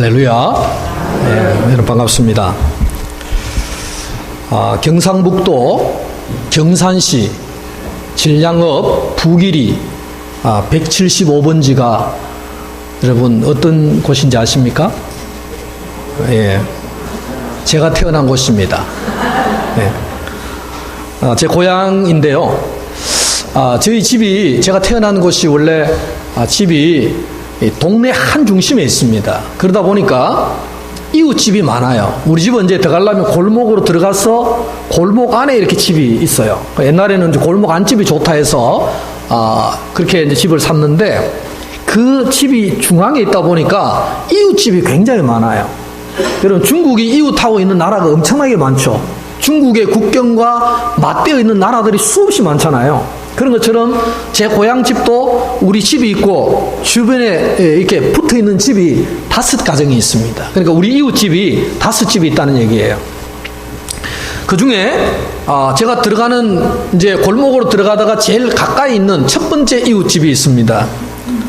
할렐루야. 네, 여러분 반갑습니다. 경상북도 경산시 진량읍 부길이 175번지가 여러분 어떤 곳인지 아십니까? 예, 제가 태어난 곳입니다. 예. 제 고향인데요. 저희 집이, 제가 태어난 곳이 원래 집이 동네 한 중심에 있습니다. 그러다 보니까 이웃집이 많아요. 우리 집은 이제 들어가려면 골목으로 들어가서 골목 안에 이렇게 집이 있어요. 옛날에는 이제 골목 안집이 좋다 해서 그렇게 이제 집을 샀는데, 그 집이 중앙에 있다 보니까 이웃집이 굉장히 많아요. 여러분, 중국이 이웃하고 있는 나라가 엄청나게 많죠. 중국의 국경과 맞대어 있는 나라들이 수없이 많잖아요. 그런 것처럼 제 고향집도 우리 집이 있고 주변에 이렇게 붙어 있는 집이 5가정이 있습니다. 그러니까 우리 이웃집이 5집이 있다는 얘기예요. 그 중에 제가 들어가는 이제 골목으로 들어가다가 제일 가까이 있는 첫 번째 이웃집이 있습니다.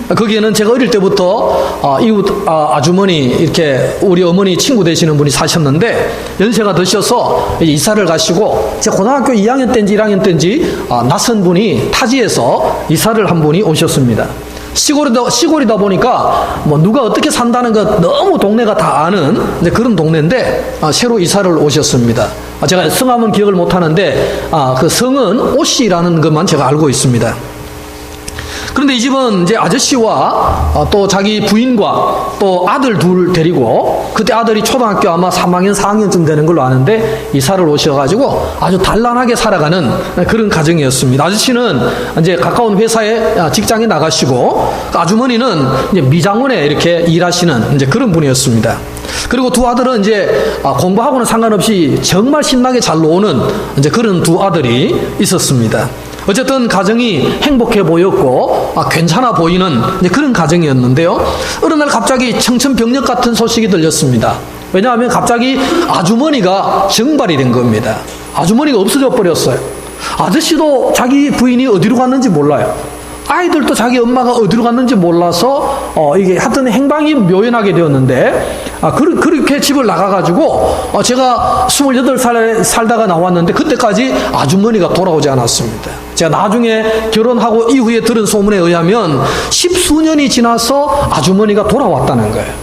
거기에는 제가 어릴 때부터 이웃 아주머니, 이렇게 우리 어머니 친구 되시는 분이 사셨는데, 연세가 드셔서 이사를 가시고, 제가 고등학교 2학년 때인지 1학년 때인지 낯선 분이 타지에서 이사를 한 분이 오셨습니다. 시골이다 보니까 뭐 누가 어떻게 산다는 것 너무 동네가 다 아는 그런 동네인데, 새로 이사를 오셨습니다. 제가 성함은 기억을 못하는데 그 성은 오씨라는 것만 제가 알고 있습니다. 그런데 이 집은 이제 아저씨와 또 자기 부인과 또 아들 둘 데리고, 그때 아들이 초등학교 아마 3학년, 4학년쯤 되는 걸로 아는데 이사를 오셔가지고 아주 단란하게 살아가는 그런 가정이었습니다. 아저씨는 이제 가까운 회사에 직장에 나가시고, 아주머니는 이제 미장원에 이렇게 일하시는 이제 그런 분이었습니다. 그리고 두 아들은 이제 공부하고는 상관없이 정말 신나게 잘 노는 이제 그런 두 아들이 있었습니다. 어쨌든 가정이 행복해 보였고 괜찮아 보이는 그런 가정이었는데요. 어느 날 갑자기 청천벽력 같은 소식이 들렸습니다. 왜냐하면 갑자기 아주머니가 정발이 된 겁니다. 아주머니가 없어져 버렸어요. 아저씨도 자기 부인이 어디로 갔는지 몰라요. 아이들도 자기 엄마가 어디로 갔는지 몰라서 이게 하여튼 행방이 묘연하게 되었는데, 그렇게 집을 나가가지고 제가 28살에 살다가 나왔는데 그때까지 아주머니가 돌아오지 않았습니다. 제가 나중에 결혼하고 이후에 들은 소문에 의하면 10수년이 지나서 아주머니가 돌아왔다는 거예요.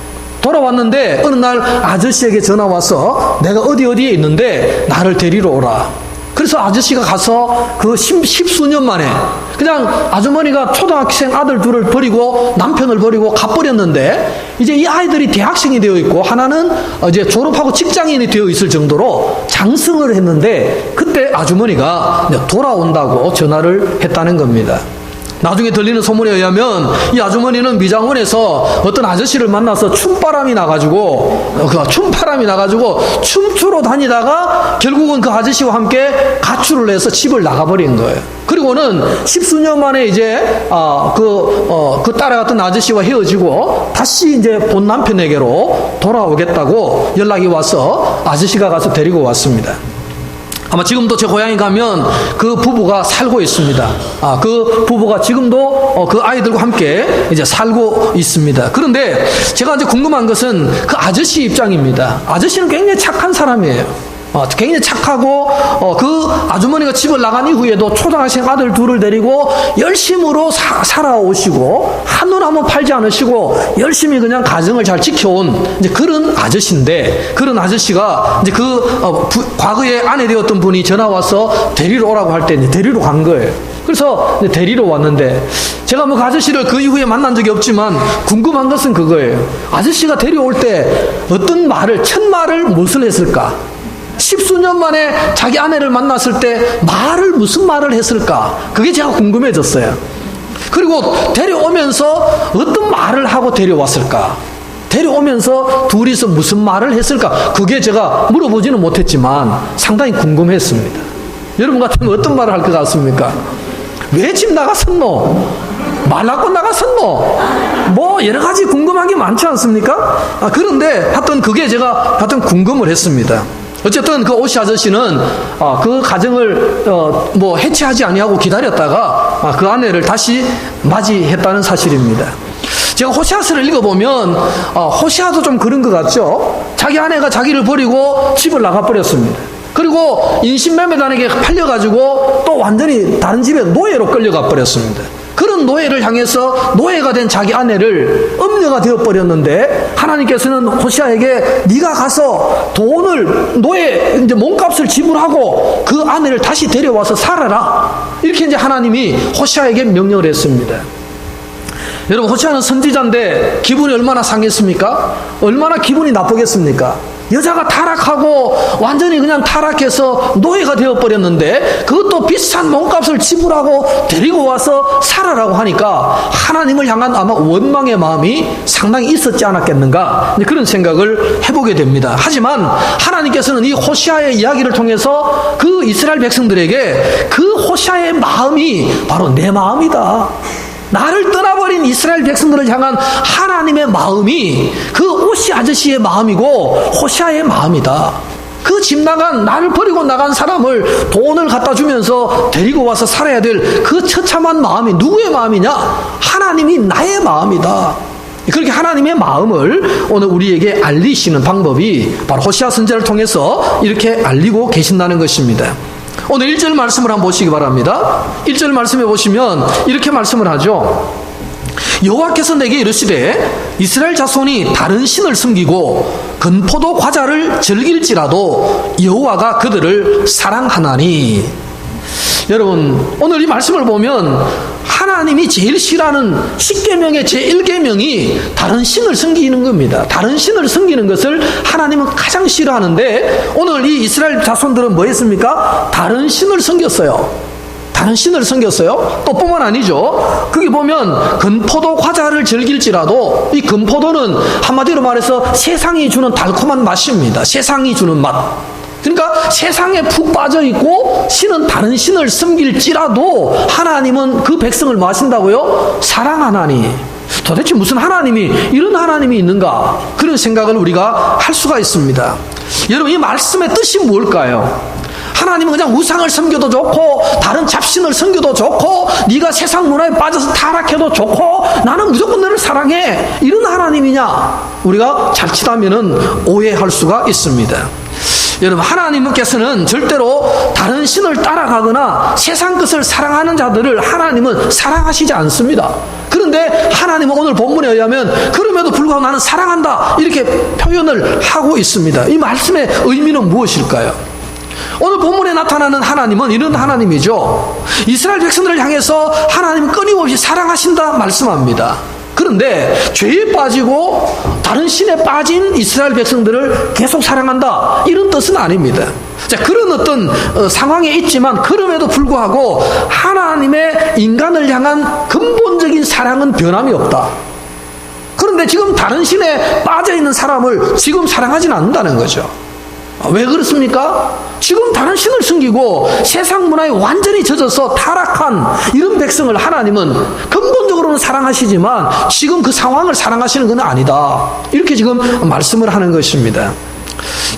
돌아왔는데 어느 날 아저씨에게 전화 와서 내가 어디에 있는데 나를 데리러 오라. 그래서 아저씨가 가서 그 10수년 만에 그냥 아주머니가 초등학생 아들 둘을 버리고 남편을 버리고 가버렸는데, 이제 이 아이들이 대학생이 되어 있고 하나는 이제 졸업하고 직장인이 되어 있을 정도로 장성을 했는데, 그때 아주머니가 돌아온다고 전화를 했다는 겁니다. 나중에 들리는 소문에 의하면 이 아주머니는 미장원에서 어떤 아저씨를 만나서 춤바람이 나가지고 춤추러 다니다가 결국은 그 아저씨와 함께 가출을 해서 집을 나가버린 거예요. 그리고는 10수년 만에 이제 그 따라갔던 아저씨와 헤어지고 다시 이제 본 남편에게로 돌아오겠다고 연락이 와서 아저씨가 가서 데리고 왔습니다. 아마 지금도 제 고향에 가면 그 부부가 살고 있습니다. 그 부부가 지금도 그 아이들과 함께 이제 살고 있습니다. 그런데 제가 이제 궁금한 것은 그 아저씨 입장입니다. 아저씨는 굉장히 착한 사람이에요. 굉장히 착하고 그 아주머니가 집을 나간 이후에도 초등학생 아들 둘을 데리고 열심으로 살아오시고 한눈 한번 팔지 않으시고 열심히 그냥 가정을 잘 지켜온 이제 그런 아저씨인데, 그런 아저씨가 이제 과거에 아내 되었던 분이 전화 와서 데리러 오라고 할 때 데리러 간 거예요. 그래서 데리러 왔는데, 제가 뭐 그 아저씨를 그 이후에 만난 적이 없지만 궁금한 것은 그거예요. 아저씨가 데려올 때 어떤 말을, 첫 말을 무엇을 했을까? 10수년 만에 자기 아내를 만났을 때 무슨 말을 했을까? 그게 제가 궁금해졌어요. 그리고 데려오면서 어떤 말을 하고 데려왔을까? 데려오면서 둘이서 무슨 말을 했을까? 그게 제가 물어보지는 못했지만 상당히 궁금했습니다. 여러분 같으면 어떤 말을 할 것 같습니까? 왜 집 나갔었노? 말라고 나갔었노? 뭐 여러 가지 궁금한 게 많지 않습니까? 그런데 하여튼 그게 제가 궁금을 했습니다. 어쨌든 그 오씨 아저씨는 그 가정을 뭐 해체하지 아니하고 기다렸다가 그 아내를 다시 맞이했다는 사실입니다. 제가 호시아서를 읽어보면 호시아도 좀 그런 것 같죠. 자기 아내가 자기를 버리고 집을 나가버렸습니다. 그리고 인신매매단에게 팔려가지고 또 완전히 다른 집에 노예로 끌려가 버렸습니다. 그런 노예를 향해서 노예가 된 자기 아내를 음녀가 되어버렸는데, 하나님께서는 호시아에게 네가 가서 돈을, 노예 이제 몸값을 지불하고 그 아내를 다시 데려와서 살아라, 이렇게 이제 하나님이 호시아에게 명령을 했습니다. 여러분, 호시아는 선지자인데 기분이 얼마나 상했습니까? 얼마나 기분이 나쁘겠습니까? 여자가 타락하고 완전히 그냥 타락해서 노예가 되어버렸는데 그것도 비싼 몸값을 지불하고 데리고 와서 살아라고 하니까 하나님을 향한 아마 원망의 마음이 상당히 있었지 않았겠는가, 그런 생각을 해보게 됩니다. 하지만 하나님께서는 이 호시아의 이야기를 통해서 그 이스라엘 백성들에게 그 호시아의 마음이 바로 내 마음이다, 나를 떠나버린 이스라엘 백성들을 향한 하나님의 마음이 그 오시 아저씨의 마음이고 호시아의 마음이다. 그 집 나간, 나를 버리고 나간 사람을 돈을 갖다 주면서 데리고 와서 살아야 될 그 처참한 마음이 누구의 마음이냐? 하나님이 나의 마음이다. 그렇게 하나님의 마음을 오늘 우리에게 알리시는 방법이 바로 호시아 선지자를 통해서 이렇게 알리고 계신다는 것입니다. 오늘 1절 말씀을 한번 보시기 바랍니다. 1절 말씀에 보시면 이렇게 말씀을 하죠. 여호와께서 내게 이르시되 이스라엘 자손이 다른 신을 섬기고 건포도 과자를 즐길지라도 여호와가 그들을 사랑하나니. 여러분, 오늘 이 말씀을 보면 하나님이 제일 싫어하는 10계명의 제1계명이 다른 신을 섬기는 겁니다. 다른 신을 섬기는 것을 하나님은 가장 싫어하는데, 오늘 이 이스라엘 자손들은 뭐 했습니까? 다른 신을 섬겼어요. 다른 신을 섬겼어요. 또 뿐만 아니죠. 거기 보면 건포도 과자를 즐길지라도, 이 건포도는 한마디로 말해서 세상이 주는 달콤한 맛입니다. 세상이 주는 맛. 그러니까 세상에 푹 빠져있고 신은 다른 신을 섬길지라도 하나님은 그 백성을 뭐 하신다고요? 사랑하나니. 도대체 무슨 하나님이, 이런 하나님이 있는가, 그런 생각을 우리가 할 수가 있습니다. 여러분, 이 말씀의 뜻이 뭘까요? 하나님은 그냥 우상을 섬겨도 좋고 다른 잡신을 섬겨도 좋고 네가 세상 문화에 빠져서 타락해도 좋고 나는 무조건 너를 사랑해, 이런 하나님이냐? 우리가 자칫하면 오해할 수가 있습니다. 여러분, 하나님께서는 절대로 다른 신을 따라가거나 세상 것을 사랑하는 자들을 하나님은 사랑하시지 않습니다. 그런데 하나님은 오늘 본문에 의하면 그럼에도 불구하고 나는 사랑한다, 이렇게 표현을 하고 있습니다. 이 말씀의 의미는 무엇일까요? 오늘 본문에 나타나는 하나님은 이런 하나님이죠. 이스라엘 백성들을 향해서 하나님은 끊임없이 사랑하신다 말씀합니다. 그런데 죄에 빠지고 다른 신에 빠진 이스라엘 백성들을 계속 사랑한다, 이런 뜻은 아닙니다. 자, 그런 어떤 상황에 있지만 그럼에도 불구하고 하나님의 인간을 향한 근본적인 사랑은 변함이 없다. 그런데 지금 다른 신에 빠져있는 사람을 지금 사랑하지는 않는다는 거죠. 왜 그렇습니까? 지금 다른 신을 섬기고 세상 문화에 완전히 젖어서 타락한 이런 백성을 하나님은 근본적으로는 사랑하시지만 지금 그 상황을 사랑하시는 건 아니다, 이렇게 지금 말씀을 하는 것입니다.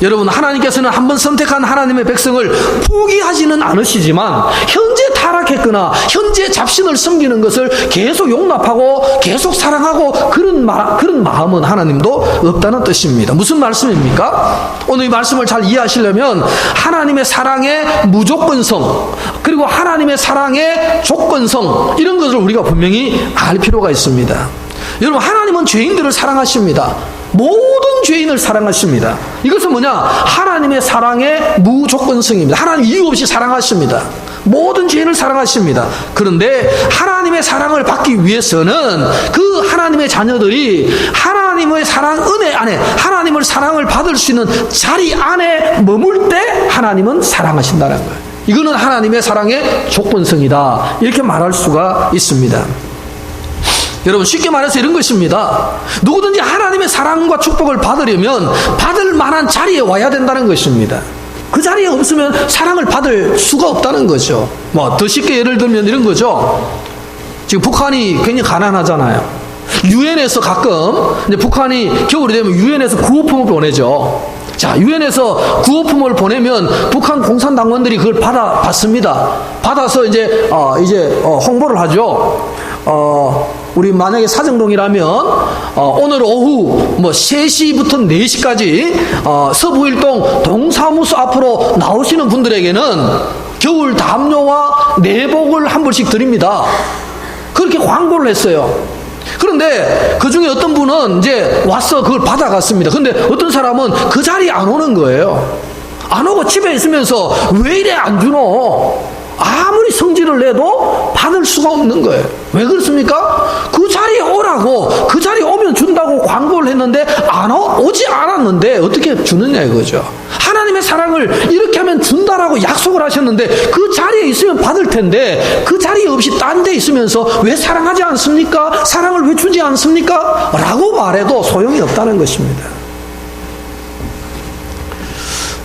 여러분, 하나님께서는 한번 선택한 하나님의 백성을 포기하지는 않으시지만 현재 타락했거나 현재 잡신을 섬기는 것을 계속 용납하고 계속 사랑하고 그런 마음은 하나님도 없다는 뜻입니다. 무슨 말씀입니까? 오늘 이 말씀을 잘 이해하시려면 하나님의 사랑의 무조건성, 그리고 하나님의 사랑의 조건성, 이런 것을 우리가 분명히 알 필요가 있습니다. 여러분, 하나님은 죄인들을 사랑하십니다. 모든 죄인을 사랑하십니다. 이것은 뭐냐? 하나님의 사랑의 무조건성입니다. 하나님 이유 없이 사랑하십니다. 모든 죄인을 사랑하십니다. 그런데 하나님의 사랑을 받기 위해서는 그 하나님의 자녀들이 하나님의 사랑 은혜 안에, 하나님을 사랑을 받을 수 있는 자리 안에 머물 때 하나님은 사랑하신다는 거예요. 이거는 하나님의 사랑의 조건성이다, 이렇게 말할 수가 있습니다. 여러분, 쉽게 말해서 이런 것입니다. 누구든지 하나님의 사랑과 축복을 받으려면 받을 만한 자리에 와야 된다는 것입니다. 그 자리에 없으면 사랑을 받을 수가 없다는 거죠. 뭐 더 쉽게 예를 들면 이런 거죠. 지금 북한이 굉장히 가난하잖아요. 유엔에서 가끔 이제 북한이 겨울이 되면 유엔에서 구호품을 보내죠. 자, 유엔에서 구호품을 보내면 북한 공산당원들이 그걸 받습니다. 받아서 이제 홍보를 하죠. 우리 만약에 사정동이라면 오늘 오후 뭐 3시부터 4시까지 서부일동 동사무소 앞으로 나오시는 분들에게는 겨울 담요와 내복을 한 벌씩 드립니다. 그렇게 광고를 했어요. 그런데 그 중에 어떤 분은 이제 와서 그걸 받아갔습니다. 근데 어떤 사람은 그 자리에 안 오는 거예요. 안 오고 집에 있으면서 왜 이래 안 주노? 아무리 성질을 내도 받을 수가 없는 거예요. 왜 그렇습니까? 그 자리에 오라고, 그 자리에 오면 준다고 광고를 했는데 오지 않았는데 어떻게 주느냐 이거죠. 하나님의 사랑을 이렇게 하면 준다라고 약속을 하셨는데 그 자리에 있으면 받을 텐데 그 자리에 없이 딴 데 있으면서 왜 사랑하지 않습니까? 사랑을 왜 주지 않습니까? 라고 말해도 소용이 없다는 것입니다.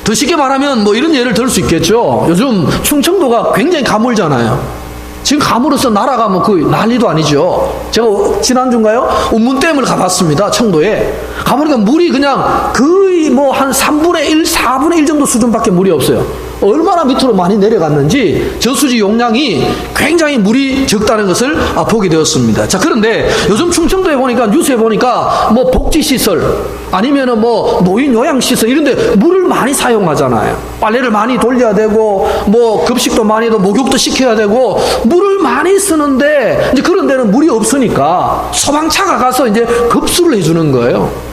더 쉽게 말하면 뭐 이런 예를 들 수 있겠죠. 요즘 충청도가 굉장히 가물잖아요. 지금 가물어서 날아가면 그 난리도 아니죠. 제가 지난주인가요? 운문댐을 가봤습니다. 청도에. 가보니까 물이 그냥 거의 뭐 한 3분의 1, 4분의 1 정도 수준밖에 물이 없어요. 얼마나 밑으로 많이 내려갔는지 저수지 용량이 굉장히 물이 적다는 것을 보게 되었습니다. 자, 그런데 요즘 충청도에 보니까 뉴스에 보니까 뭐 복지시설 아니면은 뭐 노인 요양시설 이런데 물을 많이 사용하잖아요. 빨래를 많이 돌려야 되고 뭐 급식도 많이 해도 목욕도 시켜야 되고 물을 많이 쓰는데 이제 그런 데는 물이 없으니까 소방차가 가서 이제 급수를 해주는 거예요.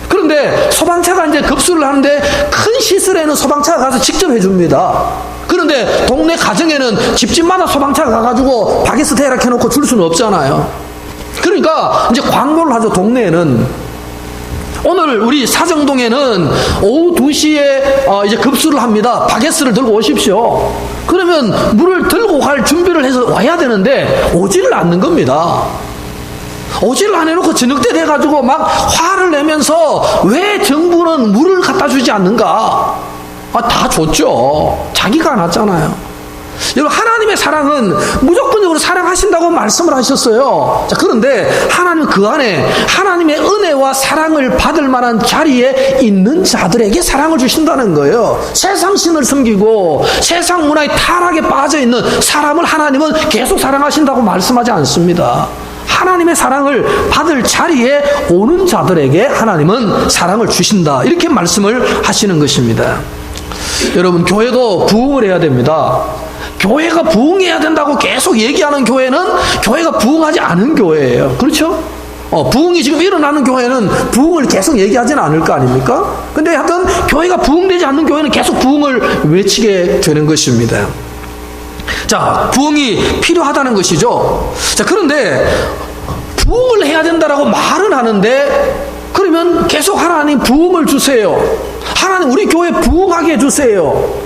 그런데 소방차가 이제 급수를 하는데 큰 시설에는 소방차가 가서 직접 해줍니다. 그런데 동네 가정에는 집집마다 소방차가 가가지고 바게트 대rak 해놓고 줄 수는 없잖아요. 그러니까 이제 광고를 하죠. 동네에는 오늘 우리 사정동에는 오후 2시에 이제 급수를 합니다. 바게트를 들고 오십시오. 그러면 물을 들고 갈 준비를 해서 와야 되는데 오지를 않는 겁니다. 오지를 안 해놓고 저녁 때 돼가지고 막 화를 내면서 왜 정부는 물을 갖다 주지 않는가? 다 줬죠. 자기가 안 왔잖아요. 여러분, 하나님의 사랑은 무조건적으로 사랑하신다고 말씀을 하셨어요. 자, 그런데 하나님은 그 안에 하나님의 은혜와 사랑을 받을 만한 자리에 있는 자들에게 사랑을 주신다는 거예요. 세상 신을 섬기고 세상 문화에 타락에 빠져 있는 사람을 하나님은 계속 사랑하신다고 말씀하지 않습니다. 하나님의 사랑을 받을 자리에 오는 자들에게 하나님은 사랑을 주신다. 이렇게 말씀을 하시는 것입니다. 여러분, 교회도 부흥을 해야 됩니다. 교회가 부흥해야 된다고 계속 얘기하는 교회는 교회가 부흥하지 않은 교회예요. 그렇죠? 부흥이 지금 일어나는 교회는 부흥을 계속 얘기하지는 않을 거 아닙니까? 근데 하여튼 교회가 부흥되지 않는 교회는 계속 부흥을 외치게 되는 것입니다. 자, 부흥이 필요하다는 것이죠. 자, 그런데 부흥을 해야 된다라고 말은 하는데 그러면 계속 하나님 부흥을 주세요. 하나님 우리 교회 부흥하게 해주세요.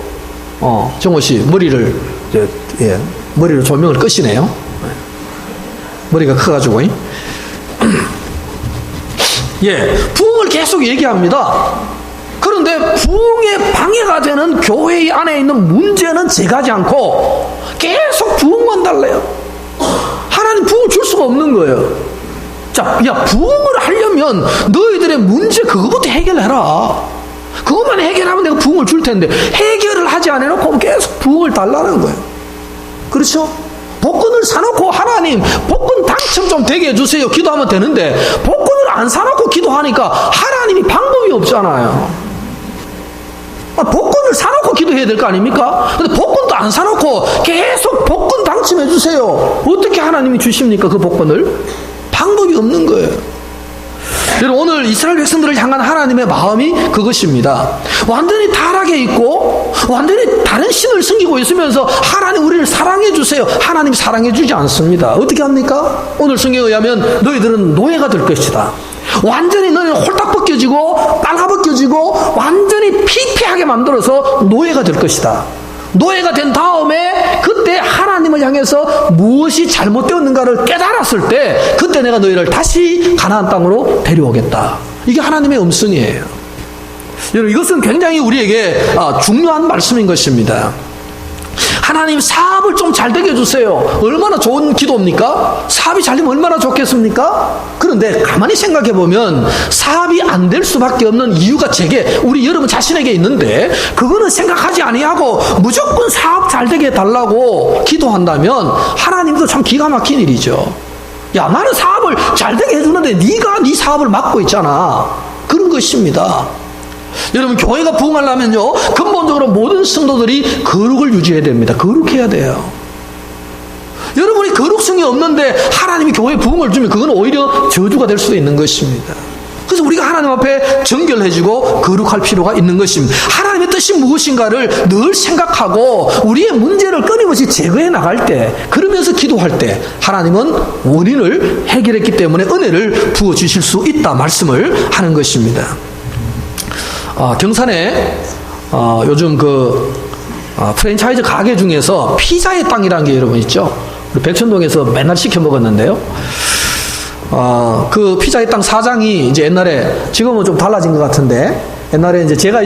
정호 씨 머리를 머리로 조명을 끄시네요. 머리가 커가지고 부흥을 계속 얘기합니다. 그런데 부흥에 방해가 되는 교회 안에 있는 문제는 제가지 않고 계속 부흥만 달래요. 하나님 부흥 줄 수가 없는 거예요. 자, 부흥을 하려면 너희들의 문제 그거부터 해결해라. 그것만 해결하면 내가 부흥을 줄 텐데 해결을 하지 않아놓고 계속 부흥을 달라는 거예요. 그렇죠? 복권을 사놓고 하나님 복권 당첨 좀 되게 해주세요 기도하면 되는데 복권을 안 사놓고 기도하니까 하나님이 방법이 없잖아요. 복권을 사놓고 기도해야 될 거 아닙니까? 근데 복권도 안 사놓고 계속 복권 당첨해 주세요. 어떻게 하나님이 주십니까? 그 복권을? 방법이 없는 거예요. 여러분, 오늘 이스라엘 백성들을 향한 하나님의 마음이 그것입니다. 완전히 타락해 있고 완전히 다른 신을 섬기고 있으면서 하나님 우리를 사랑해 주세요. 하나님이 사랑해 주지 않습니다. 어떻게 합니까? 오늘 성경에 의하면 너희들은 노예가 될 것이다. 완전히 너희는 홀딱 벗겨지고 빨가벗겨지고 완전히 피폐하게 만들어서 노예가 될 것이다. 노예가 된 다음에 그때 하나님을 향해서 무엇이 잘못되었는가를 깨달았을 때 그때 내가 너희를 다시 가나안 땅으로 데려오겠다. 이게 하나님의 음성이에요. 여러분, 이것은 굉장히 우리에게 중요한 말씀인 것입니다. 하나님 사업을 좀 잘 되게 해주세요. 얼마나 좋은 기도입니까? 사업이 잘 되면 얼마나 좋겠습니까? 그런데 가만히 생각해 보면 사업이 안 될 수밖에 없는 이유가 제게 우리 여러분 자신에게 있는데 그거는 생각하지 아니하고 무조건 사업 잘 되게 해달라고 기도한다면 하나님도 참 기가 막힌 일이죠. 야, 나는 사업을 잘 되게 해주는데 네가 네 사업을 막고 있잖아. 그런 것입니다. 여러분, 교회가 부흥하려면요, 근본적으로 모든 성도들이 거룩을 유지해야 됩니다. 거룩해야 돼요. 여러분이 거룩성이 없는데 하나님이 교회에 부흥을 주면 그건 오히려 저주가 될 수도 있는 것입니다. 그래서 우리가 하나님 앞에 정결해지고 거룩할 필요가 있는 것입니다. 하나님의 뜻이 무엇인가를 늘 생각하고 우리의 문제를 끊임없이 제거해 나갈 때, 그러면서 기도할 때 하나님은 원인을 해결했기 때문에 은혜를 부어주실 수 있다 말씀을 하는 것입니다. 경산에 요즘 프랜차이즈 가게 중에서 피자의 땅이라는 게 여러분 있죠? 우리 백천동에서 맨날 시켜 먹었는데요. 그 피자의 땅 사장이 이제 옛날에, 지금은 좀 달라진 것 같은데, 옛날에 이제 제가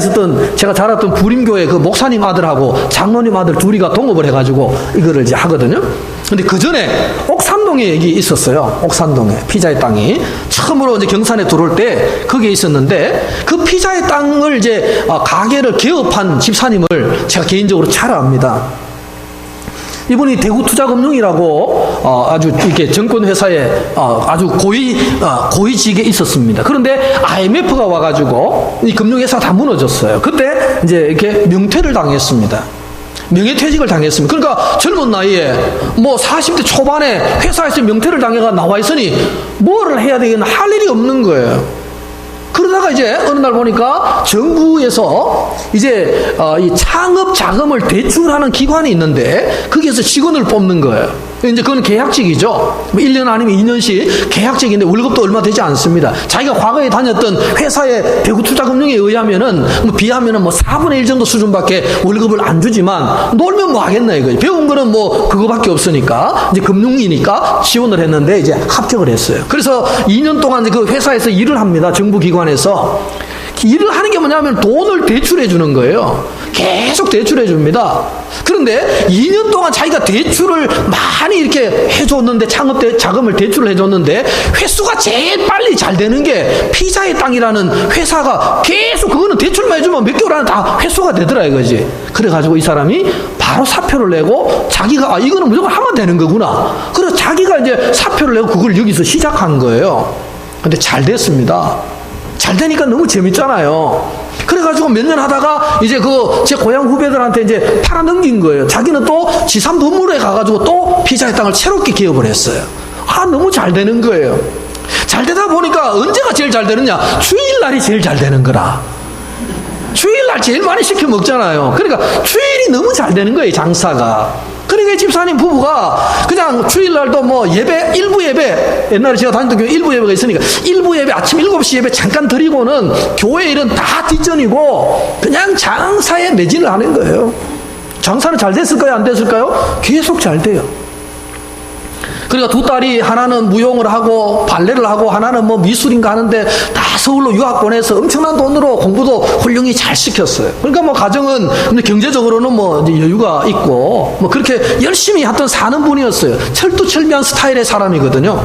자랐던 부림교회 그 목사님 아들하고 장로님 아들 둘이가 동업을 해가지고 이거를 이제 하거든요. 근데 그 전에 옥산동에 여기 있었어요. 옥산동에 피자의 땅이 처음으로 이제 경산에 들어올 때 거기에 있었는데, 그 피자의 땅을 이제 가게를 개업한 집사님을 제가 개인적으로 잘 압니다. 이분이 대구투자금융이라고 아주 이렇게 정권회사에 아주 고위직에 있었습니다. 그런데 IMF가 와가지고 이 금융회사가 다 무너졌어요. 그때 이제 이렇게 명퇴를 당했습니다. 명예퇴직을 당했습니다. 그러니까 젊은 나이에 뭐 40대 초반에 회사에서 명퇴를 당해가 나와 있으니 뭐를 해야 되겠나, 할 일이 없는 거예요. 그러다가 이제 어느 날 보니까 정부에서 이제 이 창업 자금을 대출하는 기관이 있는데 거기에서 직원을 뽑는 거예요. 이제 그건 계약직이죠. 뭐 1년 아니면 2년씩 계약직인데 월급도 얼마 되지 않습니다. 자기가 과거에 다녔던 회사의 대구투자금융에 의하면은 비하면은 4분의 1 정도 수준밖에 월급을 안 주지만 놀면 뭐 하겠나 이거지. 배운 거는 뭐 그거밖에 없으니까 이제 금융이니까 지원을 했는데 이제 합격을 했어요. 그래서 2년 동안 그 회사에서 일을 합니다. 정부 기관에서. 일을 하는 게 뭐냐면 돈을 대출해 주는 거예요. 계속 대출해 줍니다. 그런데 2년 동안 자기가 대출을 많이 이렇게 해줬는데, 창업 자금을 대출을 해줬는데, 횟수가 제일 빨리 잘 되는 게 피자의 땅이라는 회사가 계속 그거는 대출만 해주면 몇 개월 안에 다 횟수가 되더라 이거지. 그래가지고 이 사람이 바로 사표를 내고, 자기가 이거는 무조건 하면 되는 거구나. 그래서 자기가 이제 사표를 내고 그걸 여기서 시작한 거예요. 근데 잘 됐습니다. 잘 되니까 너무 재밌잖아요. 그래가지고 몇 년 하다가 이제 제 고향 후배들한테 이제 팔아 넘긴 거예요. 자기는 또 지산 건물에 가가지고 또 피자의 땅을 새롭게 기업을 했어요. 너무 잘 되는 거예요. 잘 되다 보니까 언제가 제일 잘 되느냐? 주일날이 제일 잘 되는 거라. 주일날 제일 많이 시켜 먹잖아요. 그러니까 주일이 너무 잘 되는 거예요, 장사가. 그러니까 집사님 부부가 그냥 주일날도 뭐 예배, 일부 예배, 옛날에 제가 다녔던 교회 일부 예배가 있으니까 일부 예배, 아침 7시 예배 잠깐 드리고는 교회 일은 다 뒷전이고 그냥 장사에 매진을 하는 거예요. 장사는 잘 됐을까요? 안 됐을까요? 계속 잘 돼요. 그러니까 두 딸이 하나는 무용을 하고 발레를 하고 하나는 뭐 미술인가 하는데 다 서울로 유학 보내서 엄청난 돈으로 공부도 훌륭히 잘 시켰어요. 그러니까 뭐 가정은 근데 경제적으로는 뭐 여유가 있고 뭐 그렇게 열심히 하여튼 사는 분이었어요. 철두철미한 스타일의 사람이거든요.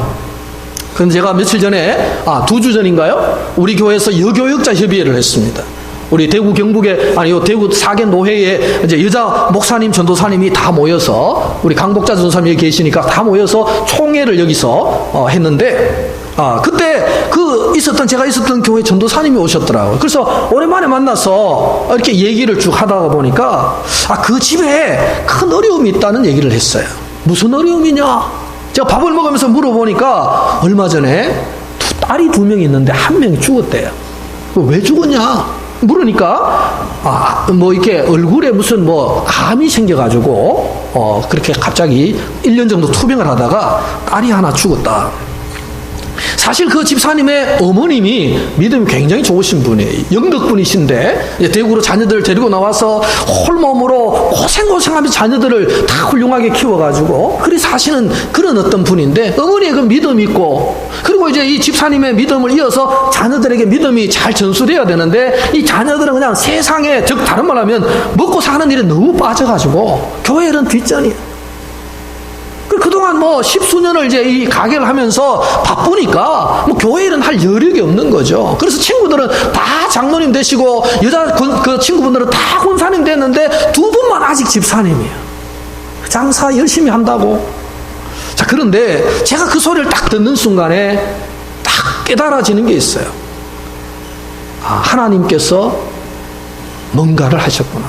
그런데 제가 며칠 전에 2주 전인가요? 우리 교회에서 여교역자 협의회를 했습니다. 우리 대구 경북에 대구 사계 노회에 이제 여자 목사님 전도사님이 다 모여서, 우리 강복자 전도사님이 계시니까 다 모여서 총회를 여기서 했는데, 그때 제가 있었던 교회 전도사님이 오셨더라고요. 그래서 오랜만에 만나서 이렇게 얘기를 쭉 하다가 보니까 그 집에 큰 어려움이 있다는 얘기를 했어요. 무슨 어려움이냐? 제가 밥을 먹으면서 물어보니까 얼마 전에 딸이 2명이 있는데 1명이 죽었대요. 왜 죽었냐? 물으니까 뭐 이렇게 얼굴에 무슨 암이 생겨가지고 그렇게 갑자기 1년 정도 투병을 하다가 딸이 하나 죽었다. 사실 그 집사님의 어머님이 믿음이 굉장히 좋으신 분이에요. 영덕분이신데 이제 대구로 자녀들을 데리고 나와서 홀몸으로 고생하면서 자녀들을 다 훌륭하게 키워가지고 그리 사시는 그런 어떤 분인데, 어머니의 그 믿음이 있고, 그리고 이제 이 집사님의 믿음을 이어서 자녀들에게 믿음이 잘 전수돼야 되는데, 이 자녀들은 그냥 세상에, 즉 다른 말 하면 먹고 사는 일에 너무 빠져가지고 교회는 뒷전이에요. 그동안 10수년을 이제 이 가게를 하면서 바쁘니까 교회 일은 할 여력이 없는 거죠. 그래서 친구들은 다 장로님 되시고, 여자 그 친구분들은 다 권사님 됐는데 2분만 아직 집사님이에요. 장사 열심히 한다고. 자, 그런데 제가 그 소리를 딱 듣는 순간에 딱 깨달아지는 게 있어요. 하나님께서 뭔가를 하셨구나.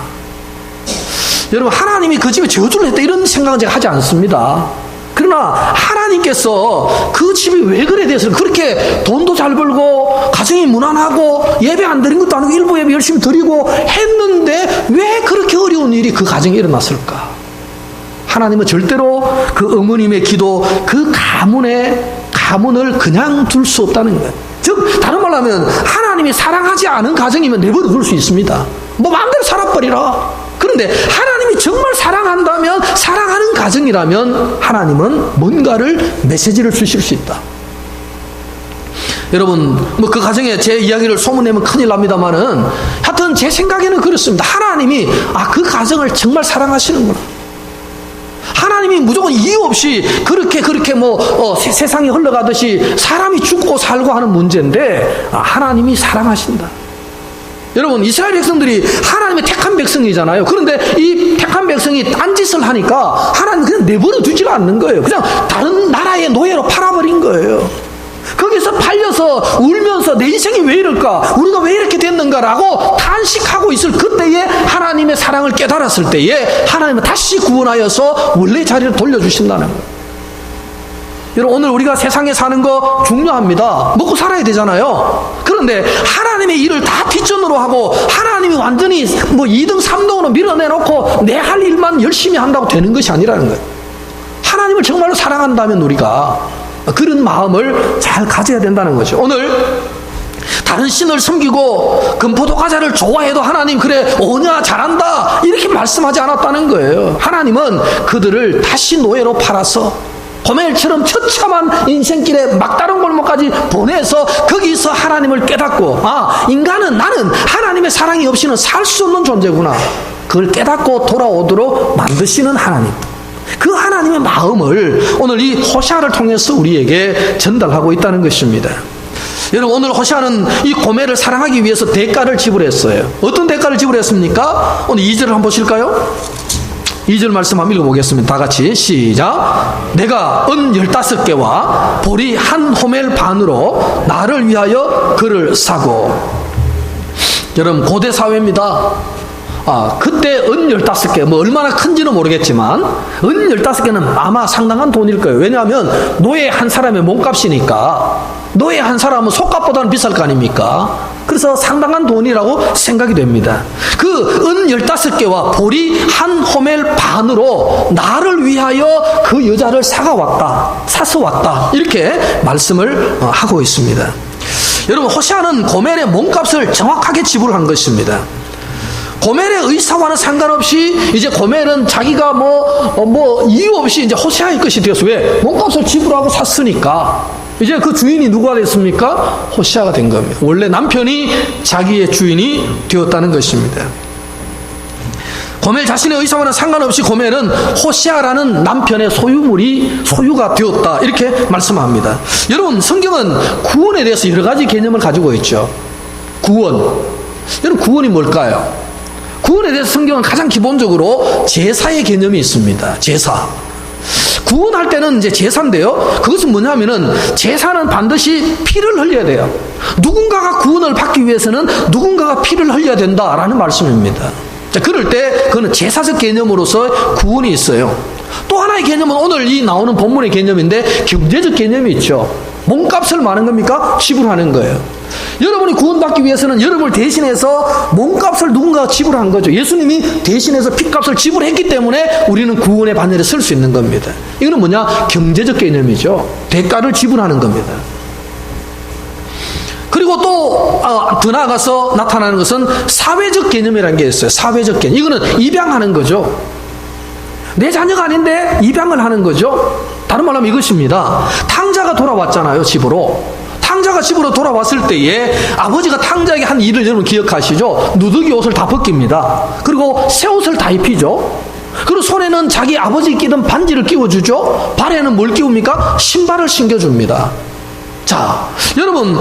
여러분, 하나님이 그 집에 저주를 했다 이런 생각은 제가 하지 않습니다. 그러나 하나님께서 그 집이 왜 그래 돼서 그렇게 돈도 잘 벌고 가정이 무난하고 예배 안 드린 것도 아니고 일부 예배 열심히 드리고 했는데 왜 그렇게 어려운 일이 그 가정에 일어났을까? 하나님은 절대로 그 어머님의 기도, 그 가문을 그냥 둘 수 없다는 거예요. 즉 다른 말로 하면 하나님이 사랑하지 않은 가정이면 내버려 둘 수 있습니다. 뭐 마음대로 살아버리라. 그런데 하나님이 정말 사랑한다면, 사랑하는 가정이라면 하나님은 뭔가를 메시지를 주실 수 있다. 여러분, 뭐 그 가정에 제 이야기를 소문내면 큰일 납니다만은 하여튼 제 생각에는 그렇습니다. 하나님이 그 가정을 정말 사랑하시는구나. 하나님이 무조건 이유 없이 그렇게 세상이 흘러가듯이 사람이 죽고 살고 하는 문제인데 하나님이 사랑하신다. 여러분, 이스라엘 백성들이 하나님의 택한 백성이잖아요. 그런데 이 택한 백성이 딴짓을 하니까 하나님 그냥 내버려 두지를 않는 거예요. 그냥 다른 나라의 노예로 팔아버린 거예요. 거기서 팔려서 울면서 내 인생이 왜 이럴까? 우리가 왜 이렇게 됐는가라고 탄식하고 있을 그때에 하나님의 사랑을 깨달았을 때에 하나님은 다시 구원하여서 원래 자리를 돌려주신다는 거예요. 여러분, 오늘 우리가 세상에 사는 거 중요합니다. 먹고 살아야 되잖아요. 그런데 하나님의 일을 다 뒷전으로 하고 하나님이 완전히 2등 3등으로 밀어내놓고 내 할 일만 열심히 한다고 되는 것이 아니라는 거예요. 하나님을 정말로 사랑한다면 우리가 그런 마음을 잘 가져야 된다는 거죠. 오늘 다른 신을 섬기고 금포도 과자를 좋아해도 하나님 그래 오냐 잘한다 이렇게 말씀하지 않았다는 거예요. 하나님은 그들을 다시 노예로 팔아서 고멜처럼 처참한 인생길에 막다른 골목까지 보내서 거기서 하나님을 깨닫고 나는 하나님의 사랑이 없이는 살 수 없는 존재구나. 그걸 깨닫고 돌아오도록 만드시는 하나님. 그 하나님의 마음을 오늘 이 호세아를 통해서 우리에게 전달하고 있다는 것입니다. 여러분, 오늘 호세아는 이 고멜을 사랑하기 위해서 대가를 지불했어요. 어떤 대가를 지불했습니까? 오늘 2절을 한번 보실까요? 2절 말씀 한번 읽어보겠습니다. 다 같이 시작. 내가 은 15개와 보리 한 호멜 반으로 나를 위하여 그를 사고. 여러분, 고대 사회입니다. 그때 은 15개, 얼마나 큰지는 모르겠지만 은 15개는 아마 상당한 돈일 거예요. 왜냐하면 노예 한 사람의 몸값이니까. 노예 한 사람은 속값보다는 비쌀 거 아닙니까? 그래서 상당한 돈이라고 생각이 됩니다. 그 은 15개와 보리 한 호멜 반으로 나를 위하여 그 여자를 사서 왔다. 이렇게 말씀을 하고 있습니다. 여러분, 호세아는 고멜의 몸값을 정확하게 지불한 것입니다. 고멜의 의사와는 상관없이 이제 고멜은 자기가 이유 없이 이제 호세아의 것이 되었어. 왜? 몸값을 지불하고 샀으니까. 이제 그 주인이 누가 됐습니까? 호세아가 된 겁니다. 원래 남편이 자기의 주인이 되었다는 것입니다. 고멜 자신의 의사와는 상관없이 고멜은 호세아라는 남편의 소유가 되었다. 이렇게 말씀합니다. 여러분, 성경은 구원에 대해서 여러 가지 개념을 가지고 있죠. 구원. 여러분, 구원이 뭘까요? 구원에 대해서 성경은 가장 기본적으로 제사의 개념이 있습니다. 제사. 구원할 때는 이제 제사인데요. 그것은 뭐냐면은 제사는 반드시 피를 흘려야 돼요. 누군가가 구원을 받기 위해서는 누군가가 피를 흘려야 된다라는 말씀입니다. 자, 그럴 때 그거는 제사적 개념으로서 구원이 있어요. 또 하나의 개념은 오늘 이 나오는 본문의 개념인데 경제적 개념이 있죠. 몸값을 많은 겁니까? 지불하는 거예요. 여러분이 구원받기 위해서는 여러분을 대신해서 몸값을 누군가가 지불한 거죠. 예수님이 대신해서 피값을 지불했기 때문에 우리는 구원의 반열에 설 수 있는 겁니다. 이거는 뭐냐? 경제적 개념이죠. 대가를 지불하는 겁니다. 그리고 또 더 나아가서 나타나는 것은 사회적 개념이라는 게 있어요. 사회적 개념. 이거는 입양하는 거죠. 내 자녀가 아닌데 입양을 하는 거죠. 다른 말로 하면 이것입니다. 탕자가 돌아왔잖아요, 집으로. 탕자가 집으로 돌아왔을 때에 아버지가 탕자에게 한 일을 여러분 기억하시죠? 누더기 옷을 다 벗깁니다. 그리고 새 옷을 다 입히죠. 그리고 손에는 자기 아버지 끼던 반지를 끼워주죠. 발에는 뭘 끼웁니까? 신발을 신겨줍니다. 자, 여러분,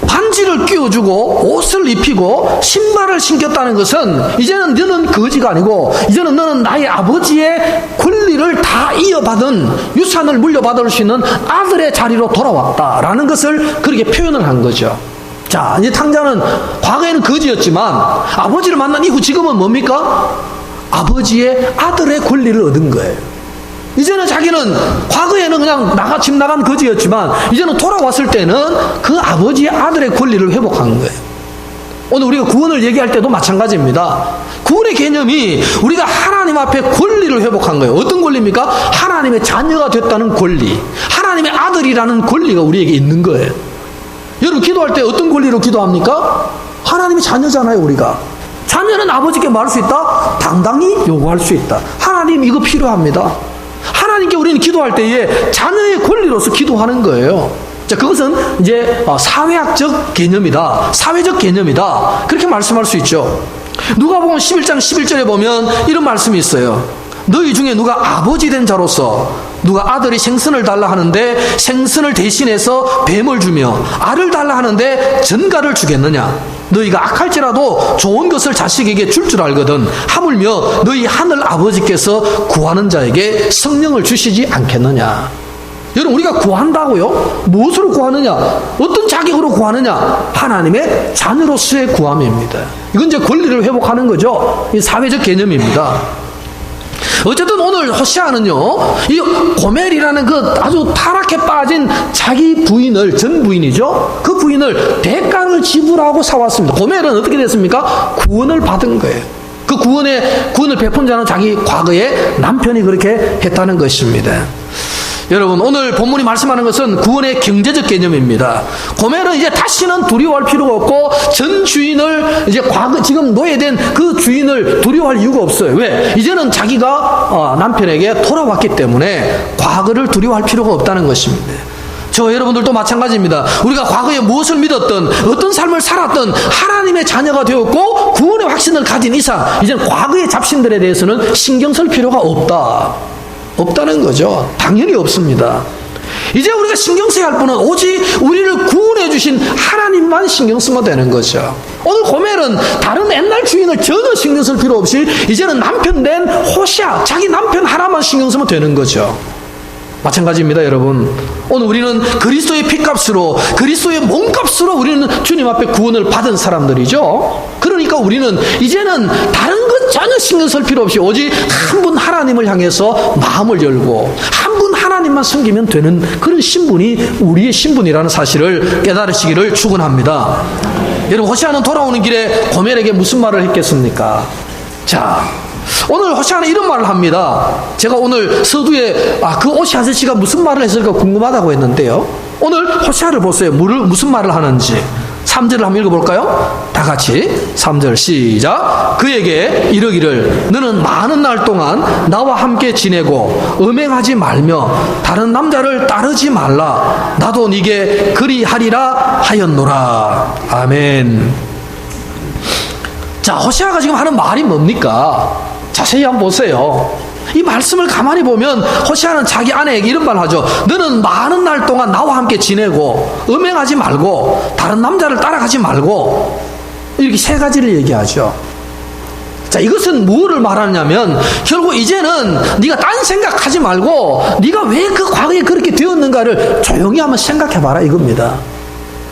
반지를 끼워주고 옷을 입히고 신발을 신겼다는 것은 이제는 너는 거지가 아니고 이제는 너는 나의 아버지의 권리를 다 이어받은 유산을 물려받을 수 있는 아들의 자리로 돌아왔다라는 것을 그렇게 표현을 한 거죠. 자, 이제 탕자는 과거에는 거지였지만 아버지를 만난 이후 지금은 뭡니까? 아버지의 아들의 권리를 얻은 거예요. 이제는 자기는 과거에는 그냥 집 나간 거지였지만 이제는 돌아왔을 때는 그 아버지의 아들의 권리를 회복한 거예요. 오늘 우리가 구원을 얘기할 때도 마찬가지입니다. 구원의 개념이 우리가 하나님 앞에 권리를 회복한 거예요. 어떤 권리입니까? 하나님의 자녀가 됐다는 권리, 하나님의 아들이라는 권리가 우리에게 있는 거예요. 여러분 기도할 때 어떤 권리로 기도합니까? 하나님의 자녀잖아요. 우리가 자녀는 아버지께 말할 수 있다? 당당히 요구할 수 있다. 하나님 이거 필요합니다. 하나님께 우리는 기도할 때에 자녀의 권리로서 기도하는 거예요. 자, 그것은 이제 사회학적 개념이다. 사회적 개념이다. 그렇게 말씀할 수 있죠. 누가복음 11장 11절에 보면 이런 말씀이 있어요. 너희 중에 누가 아버지 된 자로서 누가 아들이 생선을 달라 하는데 생선을 대신해서 뱀을 주며 알을 달라 하는데 전갈을 주겠느냐? 너희가 악할지라도 좋은 것을 자식에게 줄 줄 알거든 하물며 너희 하늘 아버지께서 구하는 자에게 성령을 주시지 않겠느냐? 여러분 우리가 구한다고요? 무엇으로 구하느냐? 어떤 자격으로 구하느냐? 하나님의 자녀로서의 구함입니다. 이건 이제 권리를 회복하는 거죠. 이 사회적 개념입니다. 어쨌든 오늘 호세아는요, 이 고멜이라는 그 아주 타락해 빠진 자기 부인을, 전 부인이죠, 그 부인을 대가를 지불하고 사왔습니다. 고멜은 어떻게 됐습니까? 구원을 받은 거예요. 그 구원을 베푼 자는 자기 과거의 남편이 그렇게 했다는 것입니다. 여러분 오늘 본문이 말씀하는 것은 구원의 경제적 개념입니다. 고멜은 이제 다시는 두려워할 필요가 없고 전 주인을 이제 과거 지금 노예된 그 주인을 두려워할 이유가 없어요. 왜? 이제는 자기가 남편에게 돌아왔기 때문에 과거를 두려워할 필요가 없다는 것입니다. 저 여러분들도 마찬가지입니다. 우리가 과거에 무엇을 믿었든 어떤 삶을 살았든 하나님의 자녀가 되었고 구원의 확신을 가진 이상 이제는 과거의 잡신들에 대해서는 신경 쓸 필요가 없다는 거죠. 당연히 없습니다. 이제 우리가 신경 써야 할 분은 오직 우리를 구원해 주신 하나님만 신경 쓰면 되는 거죠. 오늘 고멜은 다른 옛날 주인을 전혀 신경 쓸 필요 없이 이제는 남편 된 호세아, 자기 남편 하나만 신경 쓰면 되는 거죠. 마찬가지입니다. 여러분 오늘 우리는 그리스도의 피값으로 그리스도의 몸값으로 우리는 주님 앞에 구원을 받은 사람들이죠. 그러니까 우리는 이제는 다른 것 전혀 신경 쓸 필요 없이 오직 한 분 하나님을 향해서 마음을 열고 한 분 하나님만 섬기면 되는 그런 신분이 우리의 신분이라는 사실을 깨달으시기를 축원합니다. 여러분 호세아는 돌아오는 길에 고멜에게 무슨 말을 했겠습니까? 자, 오늘 호세아는 이런 말을 합니다. 제가 오늘 서두에 그 오시 아저씨가 무슨 말을 했을까 궁금하다고 했는데요. 오늘 호세아를 보세요. 무슨 말을 하는지 3절을 한번 읽어볼까요? 다 같이 3절 시작. 그에게 이르기를 너는 많은 날 동안 나와 함께 지내고 음행하지 말며 다른 남자를 따르지 말라. 나도 네게 그리하리라 하였노라. 아멘. 자, 호세아가 지금 하는 말이 뭡니까? 자세히 한번 보세요. 이 말씀을 가만히 보면 호세아는 자기 아내에게 이런 말을 하죠. 너는 많은 날 동안 나와 함께 지내고 음행하지 말고 다른 남자를 따라가지 말고 이렇게 세 가지를 얘기하죠. 자, 이것은 무엇을 말하냐면 결국 이제는 네가 딴 생각하지 말고 네가 왜 그 과거에 그렇게 되었는가를 조용히 한번 생각해봐라 이겁니다.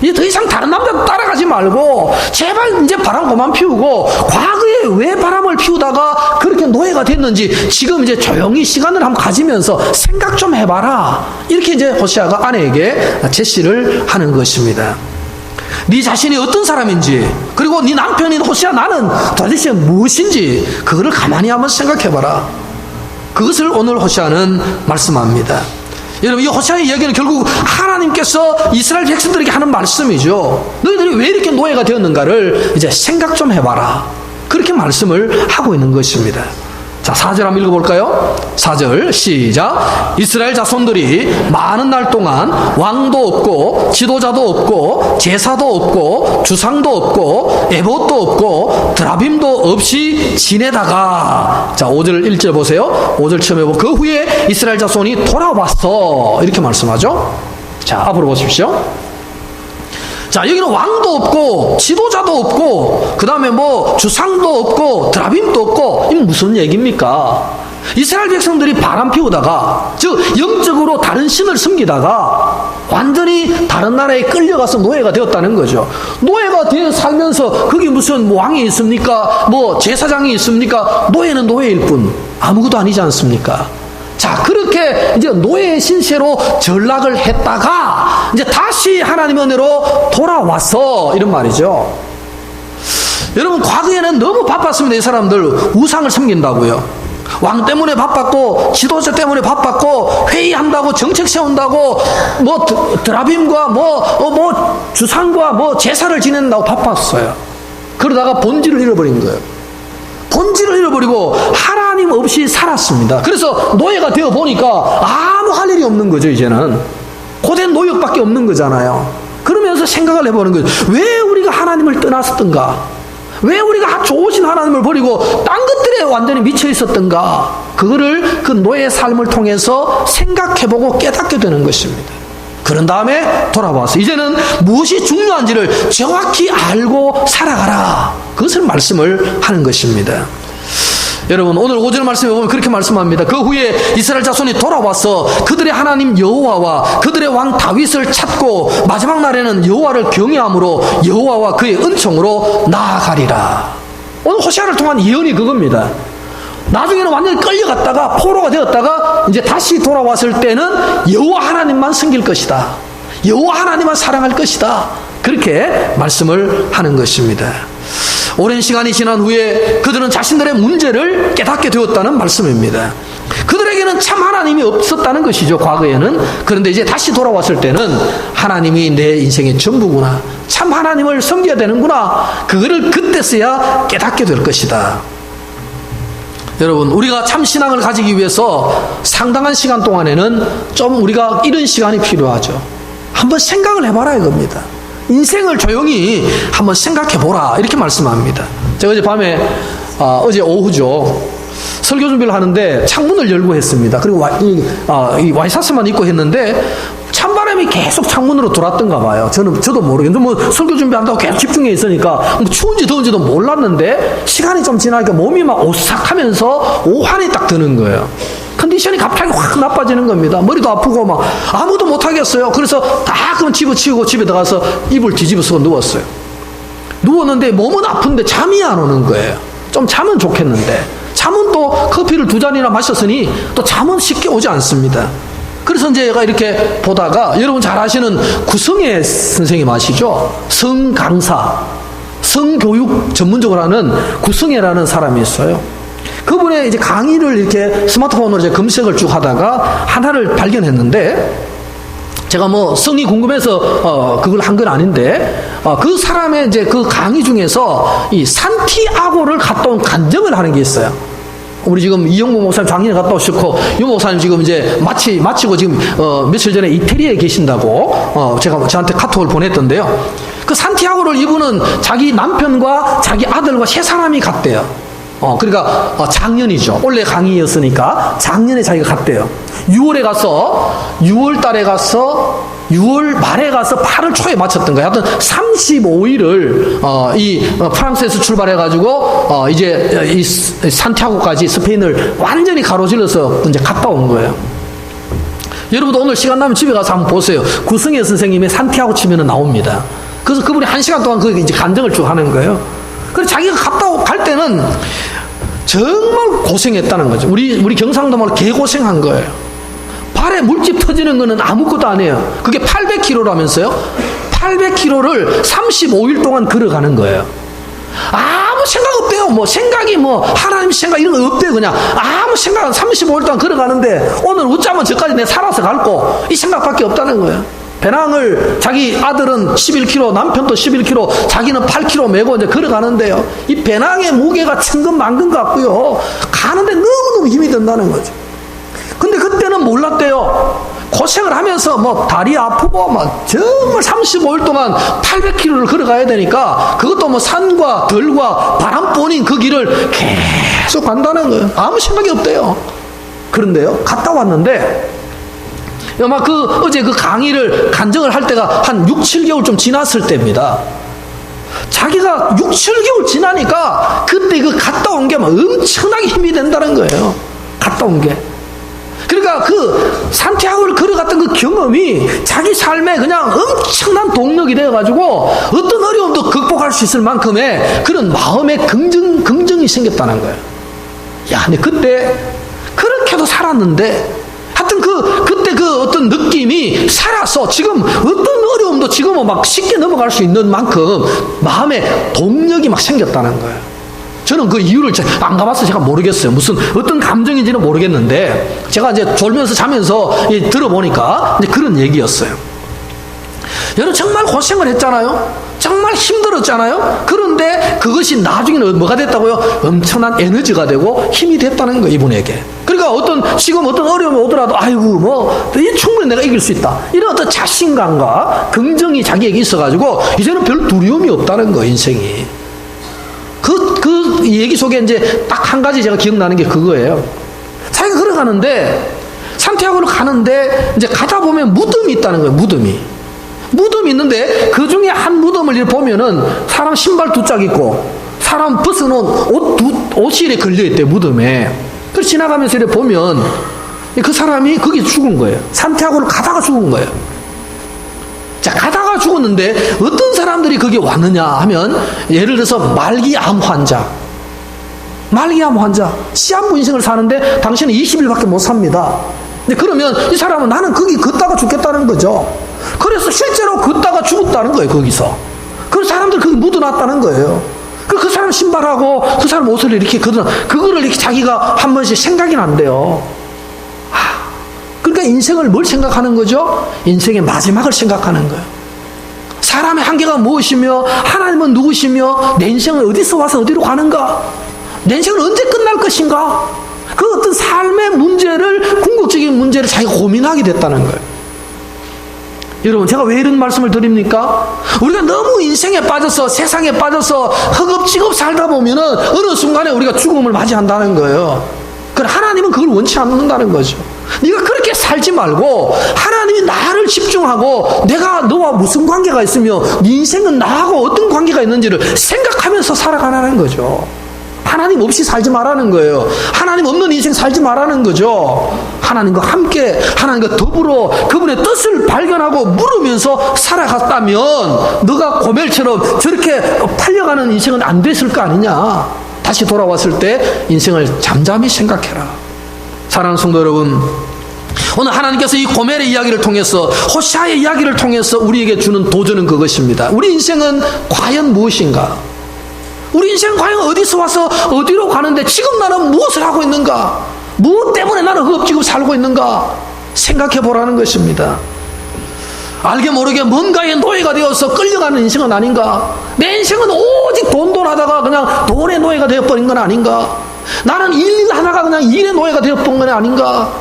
이제 더 이상 다른 남자 따라가지 말고 제발 이제 바람 그만 피우고 과거에 왜 바람을 피우다가 그렇게 노예가 됐는지 지금 이제 조용히 시간을 한번 가지면서 생각 좀 해봐라. 이렇게 이제 호세아가 아내에게 제시를 하는 것입니다. 네 자신이 어떤 사람인지 그리고 네 남편인 호세아 나는 도대체 무엇인지 그거를 가만히 한번 생각해봐라. 그것을 오늘 호세아는 말씀합니다. 여러분 이 호세아의 이야기는 결국 하나님께서 이스라엘 백성들에게 하는 말씀이죠. 너희들이 왜 이렇게 노예가 되었는가를 이제 생각 좀 해봐라. 그렇게 말씀을 하고 있는 것입니다. 자, 4절 한번 읽어볼까요? 4절 시작. 이스라엘 자손들이 많은 날 동안 왕도 없고 지도자도 없고 제사도 없고 주상도 없고 에봇도 없고 드라빔도 없이 지내다가 자 5절 1절 보세요. 5절 처음에 보고 그 후에 이스라엘 자손이 돌아왔어 이렇게 말씀하죠. 자, 앞으로 보십시오. 자, 여기는 왕도 없고 지도자도 없고 그 다음에 뭐 주상도 없고 드라빔도 없고 이게 무슨 얘기입니까? 이스라엘 백성들이 바람 피우다가 즉 영적으로 다른 신을 섬기다가 완전히 다른 나라에 끌려가서 노예가 되었다는 거죠. 노예가 되어 살면서 거기 무슨 뭐 왕이 있습니까? 뭐 제사장이 있습니까? 노예는 노예일 뿐 아무것도 아니지 않습니까? 자, 그렇게 이제 노예의 신세로 전락을 했다가 이제 다시 하나님의 은혜로 돌아와서 이런 말이죠. 여러분, 과거에는 너무 바빴습니다. 이 사람들 우상을 섬긴다고요. 왕 때문에 바빴고 지도자 때문에 바빴고 회의한다고 정책 세운다고 뭐 드라빔과 뭐 주상과 뭐 제사를 지낸다고 바빴어요. 그러다가 본질을 잃어버린 거예요. 본질을 잃어버리고 하나님 없이 살았습니다. 그래서 노예가 되어 보니까 아무 할 일이 없는 거죠. 이제는 고된 노역밖에 없는 거잖아요. 그러면서 생각을 해보는 거예요. 왜 우리가 하나님을 떠났었던가? 왜 우리가 좋으신 하나님을 버리고 딴 것들에 완전히 미쳐 있었던가? 그거를 그 노예의 삶을 통해서 생각해보고 깨닫게 되는 것입니다. 그런 다음에 돌아와서 이제는 무엇이 중요한지를 정확히 알고 살아가라. 그것을 말씀을 하는 것입니다. 여러분, 오늘 오전 말씀에 보면 그렇게 말씀합니다. 그 후에 이스라엘 자손이 돌아와서 그들의 하나님 여호와와 그들의 왕 다윗을 찾고 마지막 날에는 여호와를 경외함으로 여호와와 그의 은총으로 나아가리라. 오늘 호세아를 통한 예언이 그겁니다. 나중에는 완전히 끌려갔다가 포로가 되었다가 이제 다시 돌아왔을 때는 여호와 하나님만 섬길 것이다. 여호와 하나님만 사랑할 것이다. 그렇게 말씀을 하는 것입니다. 오랜 시간이 지난 후에 그들은 자신들의 문제를 깨닫게 되었다는 말씀입니다. 그들에게는 참 하나님이 없었다는 것이죠, 과거에는. 그런데 이제 다시 돌아왔을 때는 하나님이 내 인생의 전부구나, 참 하나님을 섬겨야 되는구나, 그거를 그때서야 깨닫게 될 것이다. 여러분, 우리가 참 신앙을 가지기 위해서 상당한 시간 동안에는 좀 우리가 이런 시간이 필요하죠. 한번 생각을 해봐라 이겁니다. 인생을 조용히 한번 생각해보라 이렇게 말씀합니다. 제가 어제 밤에 어제 오후죠, 설교 준비를 하는데 창문을 열고 했습니다. 그리고 이 와이셔츠만 입고 했는데 찬바람이 계속 창문으로 들어왔던가 봐요. 저도 모르겠는데 뭐 설교 준비한다고 계속 집중해 있으니까 뭐 추운지 더운지도 몰랐는데 시간이 좀 지나니까 몸이 막 오싹하면서 오한이 딱 드는 거예요. 컨디션이 갑자기 확 나빠지는 겁니다. 머리도 아프고 막 아무도 못하겠어요. 그래서 다 그만 집어치우고 집에 들어가서 이불 뒤집어서 누웠어요. 누웠는데 몸은 아픈데 잠이 안 오는 거예요. 좀 자면 좋겠는데 잠은 또 커피를 2잔이나 마셨으니 또 잠은 쉽게 오지 않습니다. 그래서 이제 제가 이렇게 보다가 여러분 잘 아시는 구성애 선생님 아시죠? 성강사, 성교육 전문적으로 하는 구성애라는 사람이 있어요. 그분의 이제 강의를 이렇게 스마트폰으로 이제 검색을 쭉 하다가 하나를 발견했는데, 제가 뭐 성이 궁금해서 그걸 한 건 아닌데, 그 사람의 이제 그 강의 중에서 이 산티아고를 갔다 온 간증을 하는 게 있어요. 우리 지금 이영모 목사님 작년에 갔다 오셨고, 유 목사님 지금 이제 마치고 지금 며칠 전에 이태리에 계신다고 제가 저한테 카톡을 보냈던데요. 그 산티아고를 이분은 자기 남편과 자기 아들과 3사람이 갔대요. 그러니까 작년이죠. 원래 강의였으니까 작년에 자기가 갔대요. 6월에 가서 6월 달에 가서 6월 말에 가서 8월 초에 마쳤던 거예요. 하여튼 35일을 이 프랑스에서 출발해가지고 이제 이 산티아고까지 스페인을 완전히 가로질러서 이제 갔다 온 거예요. 여러분도 오늘 시간 나면 집에 가서 한번 보세요. 구승혜 선생님의 산티아고 치면은 나옵니다. 그래서 그분이 1시간 동안 그 이제 간증을 쭉 하는 거예요. 그래서 자기가 갈 때는 정말 고생했다는 거죠. 우리 경상도 말로 개고생한 거예요. 발에 물집 터지는 거는 아무것도 아니에요. 그게 800km라면서요? 800km를 35일 동안 걸어가는 거예요. 아무 생각 없대요. 뭐 생각이 뭐 하나님 생각 이런 거 없대요. 그냥 아무 생각 35일 동안 걸어가는데 오늘 웃자면 저까지 내가 살아서 갈고 이 생각밖에 없다는 거예요. 배낭을 자기 아들은 11kg, 남편도 11kg, 자기는 8kg 메고 이제 걸어가는데요. 이 배낭의 무게가 천근만근 같고요. 가는데 너무너무 힘이 든다는 거죠. 근데 그때는 몰랐대요. 고생을 하면서 뭐 다리 아프고 막 정말 35일 동안 800km를 걸어가야 되니까 그것도 뭐 산과 들과 바람뿐인 그 길을 계속 간다는 거예요. 아무 생각이 없대요. 그런데요, 갔다 왔는데 아마 어제 그 강의를 간증을 할 때가 한 6, 7개월 좀 지났을 때입니다. 자기가 6, 7개월 지나니까 그때 그 갔다 온 게 막 엄청나게 힘이 된다는 거예요. 갔다 온 게. 그러니까 그 산티아고를 걸어갔던 그 경험이 자기 삶에 그냥 엄청난 동력이 되어가지고 어떤 어려움도 극복할 수 있을 만큼의 그런 마음의 긍정이 생겼다는 거예요. 야, 근데 그때 그렇게도 살았는데 하여튼 그때 그 어떤 느낌이 살아서 지금 어떤 어려움도 지금은 막 쉽게 넘어갈 수 있는 만큼 마음에 동력이 막 생겼다는 거예요. 저는 그 이유를 안 가봐서 제가 모르겠어요. 무슨 어떤 감정인지는 모르겠는데 제가 이제 졸면서 자면서 들어보니까 이제 그런 얘기였어요. 여러분 정말 고생을 했잖아요. 정말 힘들었잖아요. 그런데 그것이 나중에는 뭐가 됐다고요? 엄청난 에너지가 되고 힘이 됐다는 거예요, 이분에게. 그러니까 지금 어떤 어려움이 오더라도 아이고 충분히 내가 이길 수 있다. 이런 어떤 자신감과 긍정이 자기에게 있어가지고 이제는 별 두려움이 없다는 거예요, 인생이. 그 얘기 속에 이제 딱 한 가지 제가 기억나는 게 그거예요. 자기가 걸어가는데 산티아고를 가는데 이제 가다 보면 무덤이 있다는 거예요. 무덤이 있는데 그 중에 한 무덤을 이렇게 보면은 사람 신발 2짝 있고 사람 벗어놓은 옷이 이렇게 걸려있대, 무덤에. 그래서 지나가면서 이렇게 보면 그 사람이 거기 죽은 거예요. 산티아고를 가다가 죽은 거예요. 자, 가다가 죽었는데 어떤 사람들이 거기 왔느냐 하면 예를 들어서 말기암 환자, 시한부 인생을 사는데 당신은 20일밖에 못 삽니다. 근데 그러면 이 사람은 나는 거기 걷다가 죽겠다는 거죠. 그래서 실제로 걷다가 죽었다는 거예요, 거기서. 그 사람들 거기 묻어놨다는 거예요. 그 사람 신발하고 그 사람 옷을 이렇게 그거를 이렇게 자기가 한 번씩 생각이 난대요. 그러니까 인생을 뭘 생각하는 거죠? 인생의 마지막을 생각하는 거예요. 사람의 한계가 무엇이며 하나님은 누구시며 내 인생은 어디서 와서 어디로 가는가? 내 인생은 언제 끝날 것인가? 그 어떤 삶의 문제를, 궁극적인 문제를 자기가 고민하게 됐다는 거예요. 여러분, 제가 왜 이런 말씀을 드립니까? 우리가 너무 인생에 빠져서, 세상에 빠져서 허겁지겁 살다 보면은 어느 순간에 우리가 죽음을 맞이한다는 거예요. 그럼 하나님은 그걸 원치 않는다는 거죠. 네가 그렇게 살지 말고 하나님이 나를 집중하고 내가 너와 무슨 관계가 있으며 네 인생은 나하고 어떤 관계가 있는지를 생각하면서 살아가라는 거죠. 하나님 없이 살지 말라는 거예요. 하나님 없는 인생 살지 말라는 거죠. 하나님과 함께, 하나님과 더불어 그분의 뜻을 발견하고 물으면서 살아갔다면 너가 고멜처럼 저렇게 팔려가는 인생은 안 됐을 거 아니냐. 다시 돌아왔을 때 인생을 잠잠히 생각해라. 사랑하는 성도 여러분, 오늘 하나님께서 이 고멜의 이야기를 통해서, 호시아의 이야기를 통해서 우리에게 주는 도전은 그것입니다. 우리 인생은 과연 무엇인가? 우리 인생은 과연 어디서 와서 어디로 가는데 지금 나는 무엇을 하고 있는가? 무엇 때문에 나는 허겁지겁 살고 있는가? 생각해 보라는 것입니다. 알게 모르게 뭔가의 노예가 되어서 끌려가는 인생은 아닌가? 내 인생은 오직 돈 하다가 그냥 돈의 노예가 되어버린 건 아닌가? 나는 일 하다가 그냥 일의 노예가 되어버린 건 아닌가?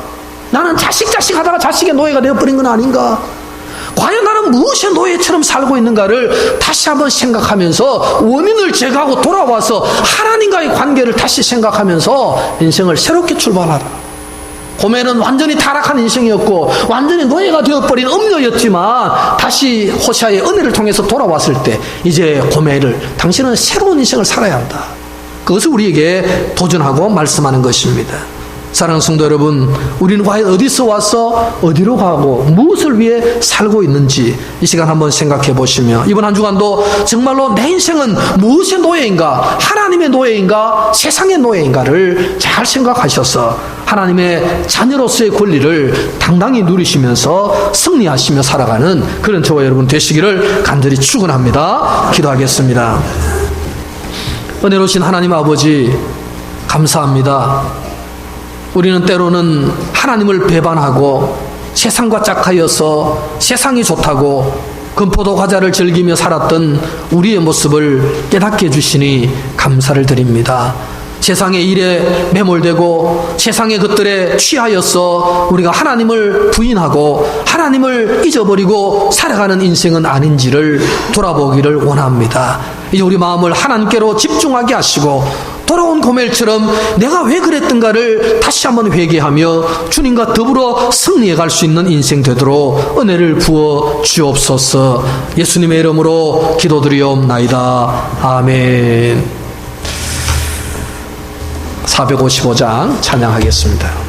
나는 자식 하다가 자식의 노예가 되어버린 건 아닌가? 과연 나는 무엇의 노예처럼 살고 있는가를 다시 한번 생각하면서 원인을 제거하고 돌아와서 하나님과의 관계를 다시 생각하면서 인생을 새롭게 출발하라. 고멜은 완전히 타락한 인생이었고 완전히 노예가 되어버린 음녀였지만 다시 호시아의 은혜를 통해서 돌아왔을 때 이제 고멜을 당신은 새로운 인생을 살아야 한다. 그것을 우리에게 도전하고 말씀하는 것입니다. 사랑하는 성도 여러분, 우리는 과연 어디서 와서 어디로 가고 무엇을 위해 살고 있는지 이 시간 한번 생각해 보시며 이번 한 주간도 정말로 내 인생은 무엇의 노예인가? 하나님의 노예인가? 세상의 노예인가를 잘 생각하셔서 하나님의 자녀로서의 권리를 당당히 누리시면서 승리하시며 살아가는 그런 저와 여러분 되시기를 간절히 축원합니다. 기도하겠습니다. 은혜로우신 하나님 아버지, 감사합니다. 우리는 때로는 하나님을 배반하고 세상과 짝하여서 세상이 좋다고 금포도 과자를 즐기며 살았던 우리의 모습을 깨닫게 해주시니 감사를 드립니다. 세상의 일에 매몰되고 세상의 것들에 취하여서 우리가 하나님을 부인하고 하나님을 잊어버리고 살아가는 인생은 아닌지를 돌아보기를 원합니다. 이제 우리 마음을 하나님께로 집중하게 하시고 돌아온 고멜처럼 내가 왜 그랬던가를 다시 한번 회개하며 주님과 더불어 승리해 갈 수 있는 인생 되도록 은혜를 부어 주옵소서. 예수님의 이름으로 기도드리옵나이다. 아멘. 455장 찬양하겠습니다.